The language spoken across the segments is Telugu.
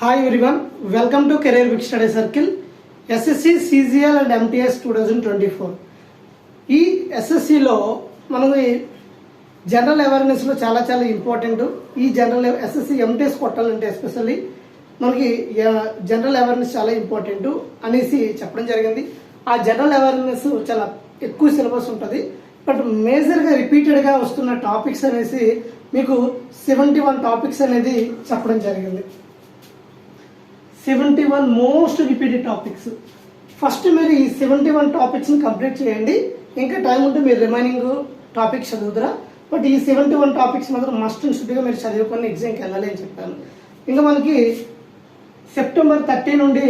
Hi everyone, welcome to career big study circle SSC CGL and MTS 2024. ఈ ఎస్ఎస్సిలో మనకి జనరల్ అవేర్నెస్లో చాలా చాలా ఇంపార్టెంట్. ఈ జనరల్ ఎస్ఎస్సి ఎంటీఎస్ కొట్టాలంటే ఎస్పెషల్లీ మనకి జనరల్ అవేర్నెస్ చాలా ఇంపార్టెంట్ అనేసి చెప్పడం జరిగింది. ఆ జనరల్ అవేర్నెస్ చాలా ఎక్కువ సిలబస్ ఉంటుంది, బట్ మేజర్గా రిపీటెడ్గా వస్తున్న టాపిక్స్ అనేసి మీకు 71 టాపిక్స్ అనేది చెప్పడం జరిగింది. 71 మోస్ట్ రిపీటెడ్ టాపిక్స్. ఫస్ట్ మీరు ఈ 71 టాపిక్స్ని కంప్లీట్ చేయండి. ఇంకా టైం ఉంటే మీరు రిమైనింగ్ టాపిక్స్ చదువుతారా, బట్ ఈ 71 టాపిక్స్ మాత్రం మస్ట్ అండ్ షుడ్గా మీరు చదువుకొని ఎగ్జామ్కి వెళ్ళాలి అని చెప్పాను. ఇంకా మనకి సెప్టెంబర్ 30 నుండి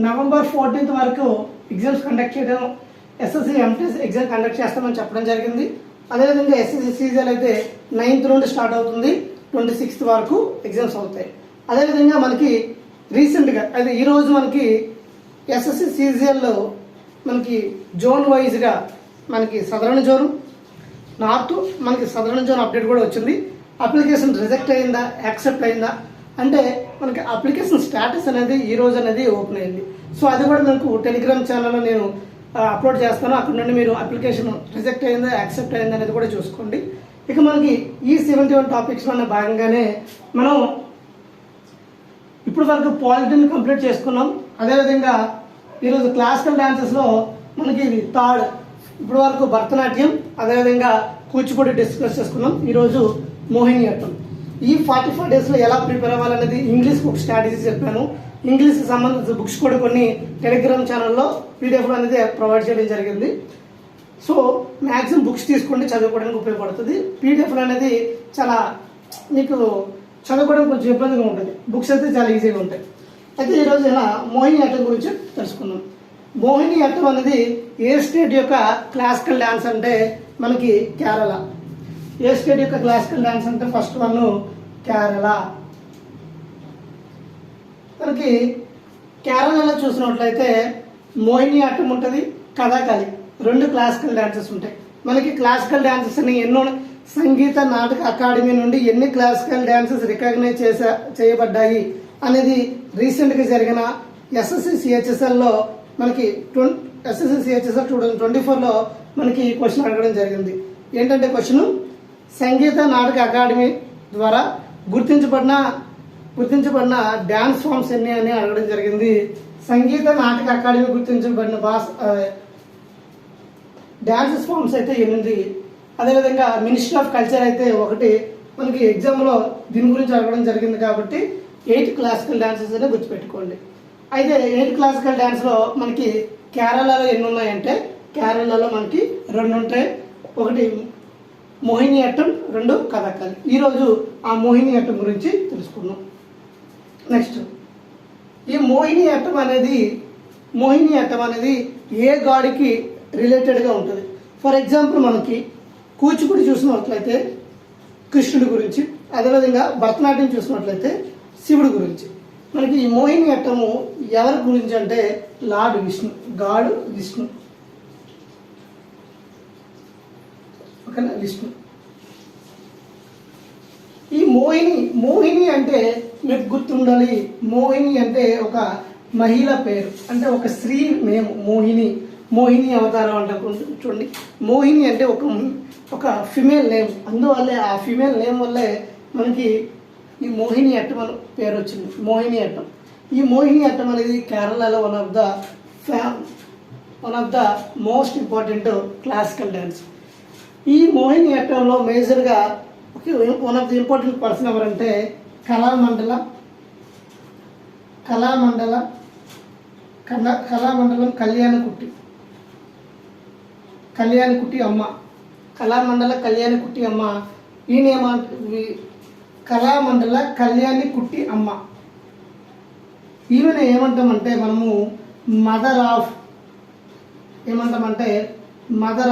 నవంబర్ 14 వరకు ఎగ్జామ్స్ కండక్ట్ చేయడం, ఎస్ఎస్సి ఎంటీఎస్ ఎగ్జామ్ కండక్ట్ చేస్తామని చెప్పడం జరిగింది. అదేవిధంగా ఎస్ఎస్సి సీజన్ అయితే 9th నుండి స్టార్ట్ అవుతుంది, 26th వరకు ఎగ్జామ్స్ అవుతాయి. అదేవిధంగా మనకి రీసెంట్గా అయితే ఈరోజు మనకి ఎస్ఎస్సి సీజన్లో మనకి జోన్ వైజ్గా మనకి సదరన్ జోన్, నార్త్, మనకి సదరన్ జోన్ అప్డేట్ కూడా వచ్చింది. అప్లికేషన్ రిజెక్ట్ అయిందా, యాక్సెప్ట్ అయిందా అంటే మనకి అప్లికేషన్ స్టేటస్ అనేది ఈ రోజు అనేది ఓపెన్ అయింది. సో అది కూడా మీకు టెలిగ్రామ్ ఛానల్లో నేను అప్లోడ్ చేస్తాను. అక్కడ నుండి మీరు అప్లికేషన్ రిజెక్ట్ అయిందా, యాక్సెప్ట్ అయిందా అనేది కూడా చూసుకోండి. ఇక మనకి ఈ 71 టాపిక్స్లో భాగంగానే మనం ఇప్పుడు వరకు పాలిటీని కంప్లీట్ చేసుకున్నాం. అదేవిధంగా ఈరోజు క్లాసికల్ డాన్సెస్లో మనకి థర్డ్, ఇప్పుడు వరకు భరతనాట్యం, అదేవిధంగా కూచిపూడి డిస్కస్ చేసుకున్నాం. ఈరోజు మోహినియట్టం. ఈ 45 డేస్లో ఎలా ప్రిపేర్ అవ్వాలనేది ఇంగ్లీష్ బుక్ స్ట్రాటజీస్ చెప్పాను. ఇంగ్లీష్కి సంబంధించిన బుక్స్ కూడా కొన్ని టెలిగ్రామ్ ఛానల్లో పీడిఎఫ్లు అనేది ప్రొవైడ్ చేయడం జరిగింది. సో మ్యాక్సిమం బుక్స్ తీసుకోండి, చదువుకోవడానికి ఉపయోగపడుతుంది. పీడిఎఫ్లు అనేది చాలా మీకు చదువుకోవడం కొంచెం ఇబ్బందిగా ఉంటుంది, బుక్స్ అయితే చాలా ఈజీగా ఉంటాయి. అయితే ఈరోజు ఇలా మోహినియట్టం గురించి తెలుసుకుందాం. మోహినియట్టం అనేది ఏ స్టేట్ యొక్క క్లాసికల్ డ్యాన్స్ అంటే మనకి కేరళ. ఏ స్టేట్ యొక్క క్లాసికల్ డ్యాన్స్ అంటే ఫస్ట్ వన్ కేరళ. మనకి కేరళలో చూసినట్లయితే మోహినియట్టం ఉంటుంది, కథాకళి, 2 క్లాసికల్ డాన్సెస్ ఉంటాయి. మనకి క్లాసికల్ డాన్సెస్ అని ఎన్నో సంగీత నాటక అకాడమీ నుండి ఎన్ని క్లాసికల్ డాన్సెస్ రికగ్నైజ్ చేయబడ్డాయి అనేది రీసెంట్గా జరిగిన ఎస్ఎస్సి సిహెచ్ఎస్ఎల్లో మనకి ఎస్ఎస్సి సిహెచ్ఎస్ఎల్ 2024లో మనకి క్వశ్చన్ అడగడం జరిగింది. ఏంటంటే క్వశ్చన్, సంగీత నాటక అకాడమీ ద్వారా గుర్తించబడిన డ్యాన్స్ ఫామ్స్ ఎన్ని అని అడగడం జరిగింది. సంగీత నాటక అకాడమీ గుర్తించబడిన డాన్సెస్ ఫామ్స్ అయితే 8. అదేవిధంగా మినిస్ట్రీ ఆఫ్ కల్చర్ అయితే 1. మనకి ఎగ్జామ్లో దీని గురించి అడగడం జరిగింది కాబట్టి 8 క్లాసికల్ డాన్సెస్ అనే గుర్తుపెట్టుకోండి. అయితే 8 క్లాసికల్ డాన్స్లో మనకి కేరళలో ఎన్ని ఉన్నాయంటే, కేరళలో మనకి 2 ఉంటాయి. 1 మోహినియట్టం, 2 కథాకళి. ఈరోజు ఆ మోహినియట్టం గురించి తెలుసుకుందాం. నెక్స్ట్, ఈ మోహినియట్టం అనేది ఏ గాడికి రిలేటెడ్గా ఉంటుంది. ఫర్ ఎగ్జాంపుల్ మనకి కూచిపూడి చూసినట్లయితే కృష్ణుడి గురించి, అదేవిధంగా భరతనాట్యం చూసినట్లయితే శివుడి గురించి. మనకి ఈ మోహినియట్టము ఎవరి గురించి అంటే లార్డ్ విష్ణు, గాడ్ విష్ణు, ఓకేనా, విష్ణు. ఈ మోహిని అంటే మీకు గుర్తుండాలి, మోహిని అంటే ఒక మహిళ పేరు, అంటే ఒక స్త్రీ నేమ్. మోహిని అవతారం అంటే చూడండి, మోహిని అంటే ఒక ఫిమేల్ నేమ్. అందువల్లే ఆ ఫిమేల్ నేమ్ వల్లే మనకి ఈ మోహినియట్టం అని పేరు వచ్చింది, మోహినియట్టం. ఈ మోహినియట్టం అనేది కేరళలో one of the most important classical dance. ఈ మోహినియట్టంలో మేజర్గా one of the important person ఎవరంటే కళామండలం కళ్యాణకుట్టి అమ్మ. కళామండల కళ్యాణకుట్టి అమ్మ. కళామండల కళ్యాణకుట్టి అమ్మ. ఈమెను ఏమంటామంటే మనము మదర్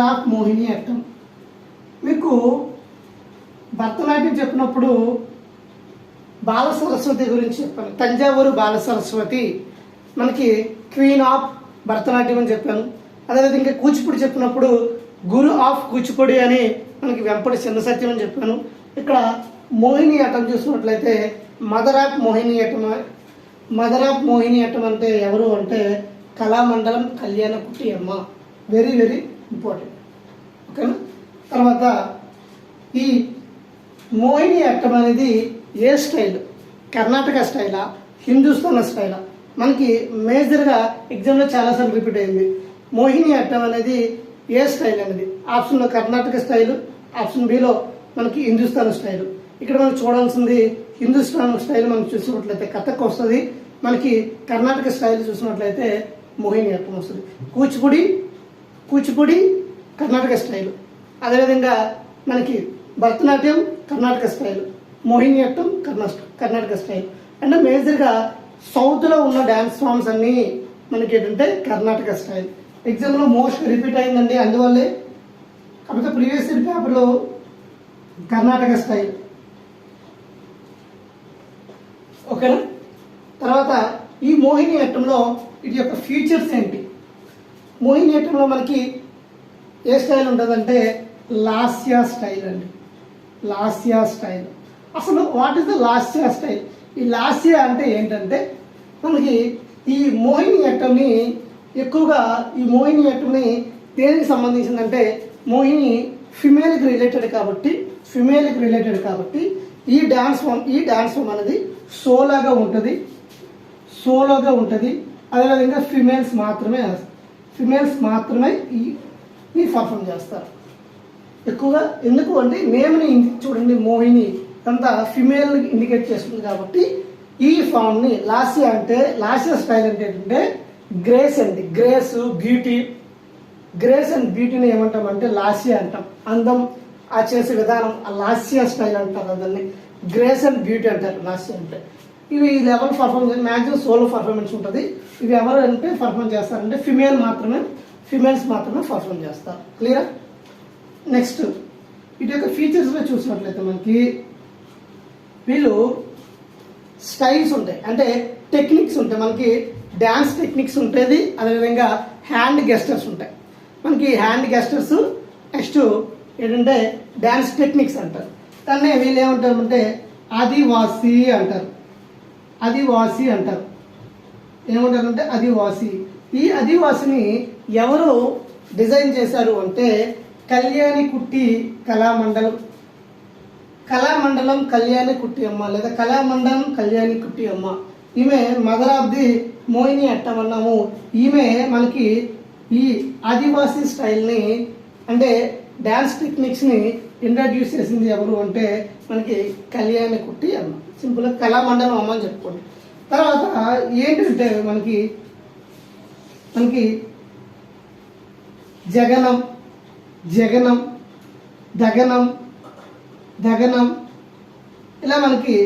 ఆఫ్ మోహినియట్టం. మీకు భరతనాట్యం చెప్పినప్పుడు బాల సరస్వతి గురించి చెప్పాను. తంజావూరు బాల సరస్వతి మనకి క్వీన్ ఆఫ్ భరతనాట్యం అని చెప్పాను. అదేవిధంగా కూచిపూడి చెప్పినప్పుడు గురు ఆఫ్ కూచిపూడి అని మనకి వెంపటి చిన్న సత్యం అని చెప్పాను. ఇక్కడ మోహినియట్టం చూసినట్లయితే mother of Mohiniyattam mother of Mohiniyattam అంటే ఎవరు అంటే Kalamandalam Kalyanikutty Amma. Very very important. ఓకేనా. తర్వాత ఈ మోహిని అట్టం అనేది ఏ స్టైల్? కర్ణాటక స్టైలా, హిందుస్థాన్ స్టైలా? మనకి మేజర్గా ఎగ్జామ్లో చాలాసార్లు రిపీట్ అయింది. మోహిని అట్టం అనేది ఏ స్టైల్ అనేది? ఆప్షన్లో కర్ణాటక స్టైలు, ఆప్షన్ బిలో మనకి హిందుస్థాన్ స్టైలు. ఇక్కడ మనం చూడాల్సింది హిందుస్థాన్ స్టైల్ మనం చూసినట్లయితే కథక్ వస్తుంది, మనకి కర్ణాటక స్టైల్ చూసినట్లయితే మోహిని అట్టం వస్తుంది. కూచిపూడి కర్ణాటక స్టైలు, అదేవిధంగా మనకి భరతనాట్యం కర్ణాటక స్టైల్, మోహిని అట్టం కర్ణాటక స్టైల్. అంటే మేజర్గా సౌత్లో ఉన్న డ్యాన్స్ ఫామ్స్ అన్నీ మనకి ఏంటంటే కర్ణాటక స్టైల్. ఎగ్జామ్లో మోస్ట్ రిపీట్ అయిందండి, అందువల్లే. కాకపోతే ప్రీవియస్ ఇయర్ పేపర్లో కర్ణాటక స్టైల్. ఓకేనా. తర్వాత ఈ మోహిని అట్టంలో ఇది యొక్క ఫీచర్స్ ఏంటి? మోహిని అట్టంలో మనకి ఏ స్టైల్ ఉంటుందంటే లాస్య స్టైల్ అండి. లాస్య స్టైల్. అసలు what is the Lasya style? ఈ లాస్య అంటే ఏంటంటే మనకి ఈ మోహిని అట్టంని ఎక్కువగా ఈ మోహిని అట్టంని దేనికి సంబంధించిందంటే మోహిని ఫిమేల్కి రిలేటెడ్ కాబట్టి ఈ డాన్స్ ఫామ్ అనేది సోలోగా ఉంటుంది. అదేవిధంగా ఫిమేల్స్ మాత్రమే ఈ పర్ఫామ్ చేస్తారు ఎక్కువగా. ఎందుకు అంటే నేమ్ని చూడండి, మోహిని అంతా ఫిమేల్ ఇండికేట్ చేస్తుంది కాబట్టి ఈ ఫామ్ని లాస్య స్టైల్ అంటే ఏంటంటే గ్రేస్ అండి. గ్రేస్ అండ్ బ్యూటీని ఏమంటామంటే లాస్య అంటాం. అందం, ఆ చేసే విధానం ఆ లాస్య స్టైల్ అంటారు. దాన్ని గ్రేస్ అండ్ బ్యూటీ అంటారు లాస్య అంటే. ఇవి ఎవరు పర్ఫామ్ చేస్తారు? మ్యాక్సిమం సోలో పర్ఫార్మెన్స్ ఉంటుంది. ఇవి ఎవరు అంటే పర్ఫామ్ చేస్తారంటే ఫిమేల్స్ మాత్రమే పర్ఫామ్ చేస్తారు. క్లియరా. నెక్స్ట్ ఇటు యొక్క ఫీచర్స్లో చూసినట్లయితే మనకి వీళ్ళు స్టైల్స్ ఉంటాయి, అంటే టెక్నిక్స్ ఉంటాయి. మనకి డ్యాన్స్ టెక్నిక్స్ ఉంటుంది, అదేవిధంగా హ్యాండ్ గెస్టర్స్ ఉంటాయి. మనకి హ్యాండ్ గెస్టర్స్ నెక్స్ట్ ఏంటంటే డ్యాన్స్ టెక్నిక్స్ అంటారు. దాన్ని వీళ్ళు ఏమంటారు ఆదివాసి అంటారు. ఏమంటారంటే ఆదివాసి. ఈ ఆదివాసిని ఎవరు డిజైన్ చేశారు అంటే కళ్యాణికుట్టి కళామండలం కళ్యాణికుట్టి అమ్మ, లేదా కళామండలం కళ్యాణికుట్టి అమ్మ. ఈమె mother of the Mohini Aattam అన్నాము. ఈమె మనకి ఈ ఆదివాసీ స్టైల్ని అంటే డ్యాన్స్ టెక్నిక్స్ని ఇంట్రడ్యూస్ చేసింది ఎవరు అంటే మనకి కళ్యాణికుట్టి అమ్మ. సింపుల్గా కళామండలం అమ్మ అని చెప్పుకోండి. తర్వాత ఏంటంటే మనకి జగనం, దగనం, ఇలా మనకి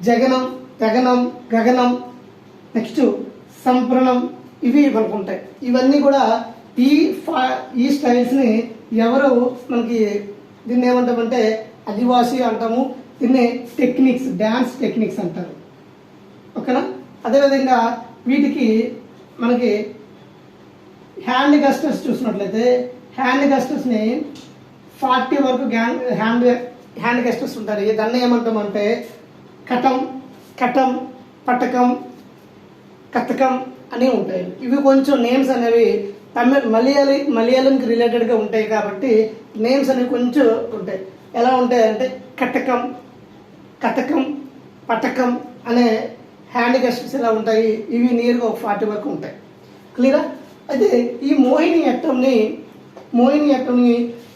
జగనం, దగనం, గగనం, నెక్స్ట్ సంప్రణం, ఇవి మనకు ఉంటాయి. ఇవన్నీ కూడా ఈ స్టైల్స్ని ఎవరు మనకి దీన్ని ఏమంటామంటే ఆదివాసి అంటాము. దీన్ని డ్యాన్స్ టెక్నిక్స్ అంటారు. ఓకేనా. అదేవిధంగా వీటికి మనకి హ్యాండ్ గస్టర్స్ చూసినట్లయితే హ్యాండ్ గస్టర్స్ని 40 వరకు హ్యాండ్ గస్టర్స్ ఉంటాయి. దాన్ని ఏమంటామంటే కటం, పటకం, కథకం అని ఉంటాయి. ఇవి కొంచెం నేమ్స్ అనేవి మలయాళంకి రిలేటెడ్గా ఉంటాయి కాబట్టి నేమ్స్ అనేవి కొంచెం ఉంటాయి. ఎలా ఉంటాయంటే కథకం, పటకం అనే హ్యాండ్ గెస్టర్స్ ఎలా ఉంటాయి, ఇవి నియర్గా ఒక 40 వరకు ఉంటాయి. క్లియరా. అయితే ఈ మోహిని అట్టంని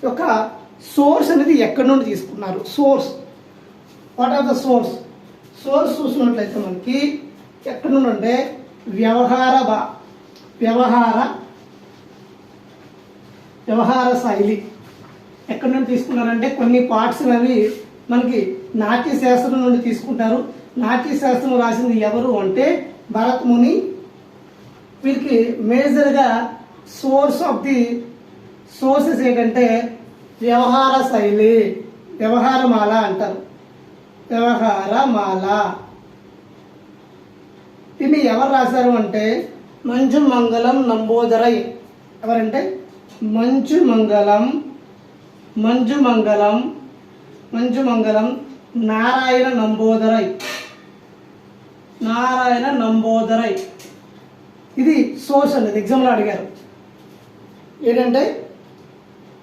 యొక్క సోర్స్ అనేది ఎక్కడి నుండి తీసుకున్నారు? వాట్ ఆర్ ద సోర్స్ చూసినట్లయితే మనకి ఎక్కడి నుండి అంటే వ్యవహార శైలి ఎక్కడి నుండి తీసుకున్నారంటే కొన్ని పార్ట్స్ అనేవి మనకి నాట్య శాస్త్రం నుండి తీసుకుంటారు. నాట్య శాస్త్రం రాసింది ఎవరు అంటే భరత్ ముని. వీరికి మేజర్గా సోర్సెస్ ఏంటంటే వ్యవహార శైలి, వ్యవహారమాల అంటారు. దీన్ని ఎవరు రాశారు అంటే మంజుమంగళం నంబోదరై. ఎవరంటే మంజుమంగళం నారాయణ నంబోదరై. నారాయణ నంబోదరై. ఇది సోర్స్ అండి, ఎగ్జామ్లో అడిగారు. ఏంటంటే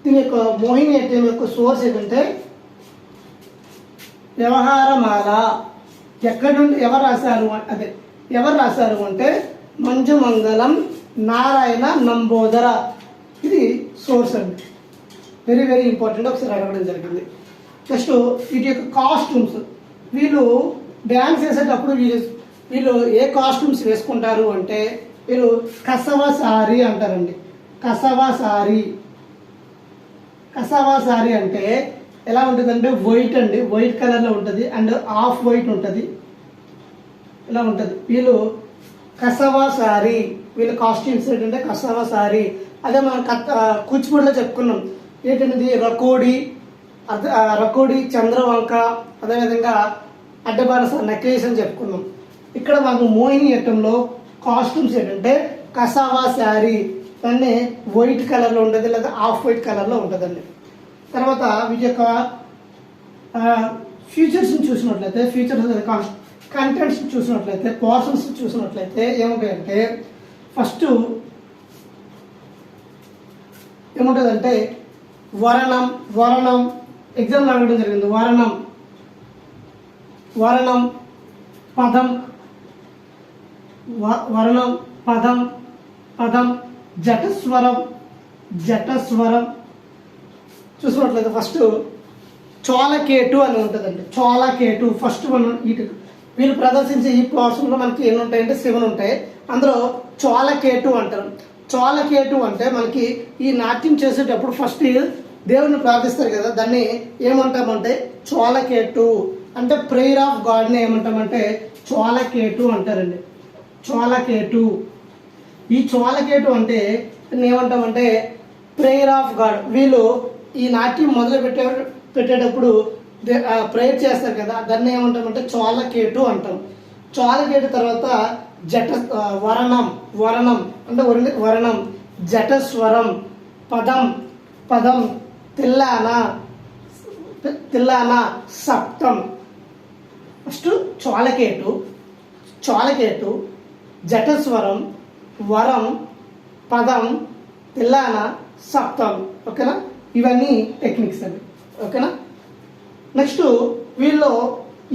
దీని యొక్క మోహినియట్టం యొక్క సోర్స్ ఏంటంటే వ్యవహారమాల. ఎక్కడి నుండి ఎవరు రాశారు అంటే మంజుమంగళం నారాయణ నంబోదర. ఇది సోర్స్ అండి, వెరీ వెరీ ఇంపార్టెంట్. ఒకసారి అడగడం జరిగింది. నెక్స్ట్ వీటి యొక్క కాస్ట్యూమ్స్. వీళ్ళు డ్యాన్స్ వేసేటప్పుడు వీళ్ళు ఏ కాస్ట్యూమ్స్ వేసుకుంటారు అంటే వీళ్ళు కసవ సారీ అంటారండి. కసవ సారీ అంటే ఎలా ఉంటుందంటే వైట్ అండి, వైట్ కలర్లో ఉంటుంది అండ్ ఆఫ్ వైట్ ఉంటుంది, ఇలా ఉంటుంది. వీళ్ళు కసవ సారీ, వీళ్ళ కాస్ట్యూమ్స్ ఏంటంటే కసవ సారీ. అదే మనం కూచిపూడిలో చెప్పుకున్నాం ఏంటంటే రకోడి చంద్రవంక, అదేవిధంగా అడ్డబారస నెక్లెస్ అని చెప్పుకున్నాం. ఇక్కడ మాకు మోహినియట్టంలో కాస్ట్యూమ్స్ ఏంటంటే కసావా శారీ, దాన్ని వైట్ కలర్లో ఉంటుంది లేదా ఆఫ్ వైట్ కలర్లో ఉంటుందండి. తర్వాత వీటి యొక్క ఫీచర్స్ని చూసినట్లయితే కంటెంట్స్ చూసినట్లయితే పోర్షన్స్ చూసినట్లయితే ఏముంటాయంటే ఫస్ట్ ఏముంటుందంటే వరణం ఎగ్జామ్లో అడగడం జరిగింది. వరణం పదం జటస్వరం చూసినట్లయితే ఫస్ట్ చోళకేటు అని ఉంటుందండి. చోళకేటు ఫస్ట్ మనం వీళ్ళు ప్రదర్శించే ఈ పోర్షన్లో మనకి ఎన్ని ఉంటాయంటే 7 ఉంటాయి. అందులో చోళకేటు అంటారు. చోళకేటు అంటే మనకి ఈ నాట్యం చేసేటప్పుడు ఫస్ట్ దేవుడిని ప్రార్థిస్తారు కదా, దాన్ని ఏమంటామంటే చోళకేటు అంటే ప్రేయర్ ఆఫ్ గాడ్ని ఏమంటామంటే చోళకేటు అంటారండి. చోళకేటు. ఈ చోళకేటు అంటే ఏమంటామంటే ప్రేయర్ ఆఫ్ గాడ్. వీళ్ళు ఈ నాట్యం మొదలు పెట్టేటప్పుడు ప్రేయర్ చేస్తారు కదా, దాన్ని ఏమంటామంటే చోళకేటు అంటాం. చోళకేటు తర్వాత వరణం అంటే వరణం, జటస్వరం, పదం తిల్లాన సప్తం. ఫస్ట్ చోళకేటు, జటస్వరం, వరం, పదం, తిల్లాన, సప్తం. ఓకేనా? ఇవన్నీ టెక్నిక్స్ అండి. ఓకేనా? నెక్స్ట్ వీళ్ళు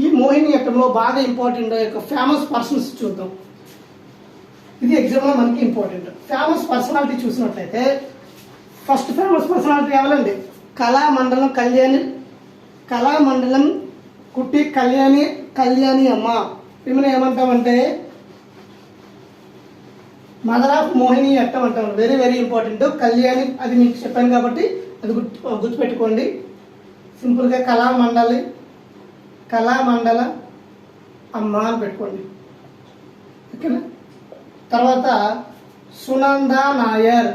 ఈ మోహినియట్టంలో బాగా ఇంపార్టెంట్ యొక్క ఫేమస్ పర్సన్స్ చూద్దాం. ఇది ఎగ్జామ్లో మనకి ఇంపార్టెంట్. ఫేమస్ పర్సనాలిటీ చూసినట్లయితే ఫస్ట్ ఫేమస్ పర్సనాలిటీ ఎవరండి? కళామండలం కుట్టి కళ్యాణి అమ్మ. ఈమెను ఏమంటామంటే మదర్ ఆఫ్ మోహినియట్టం అంటాం. Very very important. కళ్యాణి అది మీకు చెప్పాను కాబట్టి అది గుర్తుపెట్టుకోండి. సింపుల్గా కళామండల అమ్మ అని పెట్టుకోండి. ఓకేనా? తర్వాత సునంద నాయర్.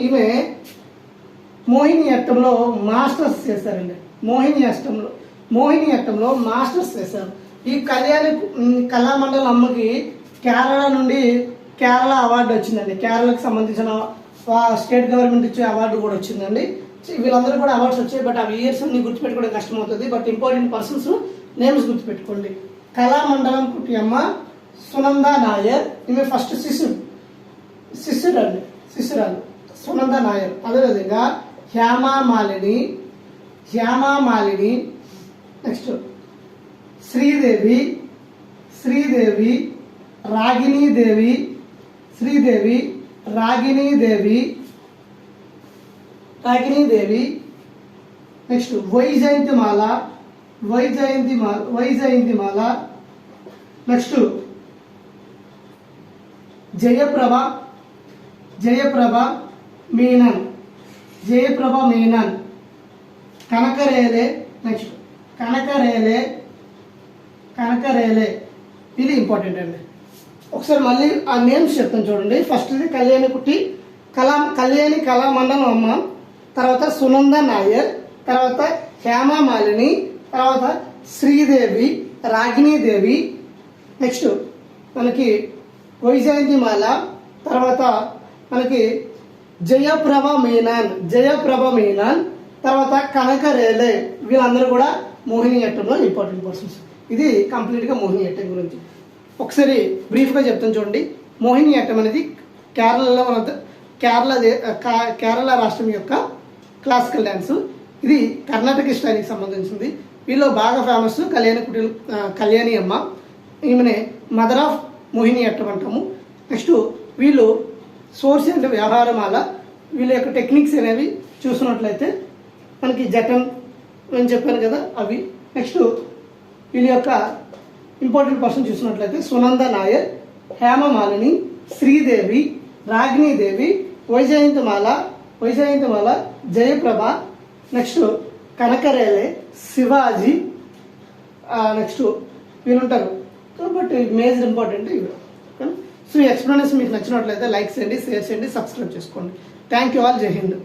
ఈమె మోహినియట్టంలో మాస్టర్స్ చేశారండి. మోహినియట్టంలో మాస్టర్స్ చేశారు. ఈ కళామండల అమ్మకి కేరళ అవార్డు వచ్చిందండి. కేరళకు సంబంధించిన స్టేట్ గవర్నమెంట్ ఇచ్చే అవార్డు కూడా వచ్చిందండి. వీళ్ళందరూ కూడా అవార్డ్స్ వచ్చాయి. బట్ అవి ఇయర్స్ అన్ని గుర్తుపెట్టుకోవడం కష్టమవుతుంది. బట్ ఇంపార్టెంట్ పర్సన్స్ నేమ్స్ గుర్తుపెట్టుకోండి. కళామండలం కుట్టి అమ్మ, సునంద నాయర్. ఈమె ఫస్ట్ శిష్యురాలు సునంద నాయర్. అదేవిధంగా Shyamamalini, next Sridevi, Raginidevi, next Vyjayanthimala, next Jayaprabha Menon, Kanak Rele. Next Kanak Rele. ఇది ఇంపార్టెంట్ అండి. ఒకసారి మళ్ళీ ఆ నేమ్స్ చెప్తాను చూడండి. ఫస్ట్ ఇది కళామండలం అమ్మ, తర్వాత సునంద నాయర్, తర్వాత హేమమాలిని, తర్వాత శ్రీదేవి, రాగిణీదేవి, నెక్స్ట్ మనకి వైజయంతిమాల, తర్వాత మనకి జయప్రభ మీనన్, తర్వాత కనకరేలే. వీళ్ళందరూ కూడా మోహినియట్టంలో ఇంపార్టెంట్ పర్సన్స్. ఇది కంప్లీట్గా మోహినియట్టం గురించి. ఒకసారి బ్రీఫ్గా చెప్తాను చూడండి. మోహినియట్టం అనేది కేరళలో మన కేరళ రాష్ట్రం యొక్క క్లాసికల్ డ్యాన్స్. ఇది కర్ణాటక స్టైల్కి సంబంధించింది. వీళ్ళు బాగా ఫేమస్ కళ్యాణి అమ్మ. ఈమెనే మదర్ ఆఫ్ మోహినియట్టం అంటాము. నెక్స్ట్ వీళ్ళు సోర్స్ అంటే వ్యవహారమాల. వీళ్ళ యొక్క టెక్నిక్స్ అనేవి చూసినట్లయితే మనకి జటం అని చెప్పాను కదా అవి. నెక్స్ట్ వీళ్ళ యొక్క ఇంపార్టెంట్ పర్సన్ చూసినట్లయితే సునంద నాయర్, హేమమాలిని, శ్రీదేవి, రాగిణీదేవి, వైజయంతిమాల, జయప్రభ, నెక్స్ట్ కనకరేలే, శివాజీ, నెక్స్ట్ వీళ్ళు ఉంటారు. బట్ మేజర్ ఇంపార్టెంట్ ఇవి. సో ఈ ఎక్స్ప్లెనేషన్ మీకు నచ్చినట్లయితే లైక్ చేయండి, షేర్ చేయండి, సబ్స్క్రైబ్ చేసుకోండి. Thank you all. జై హింద్.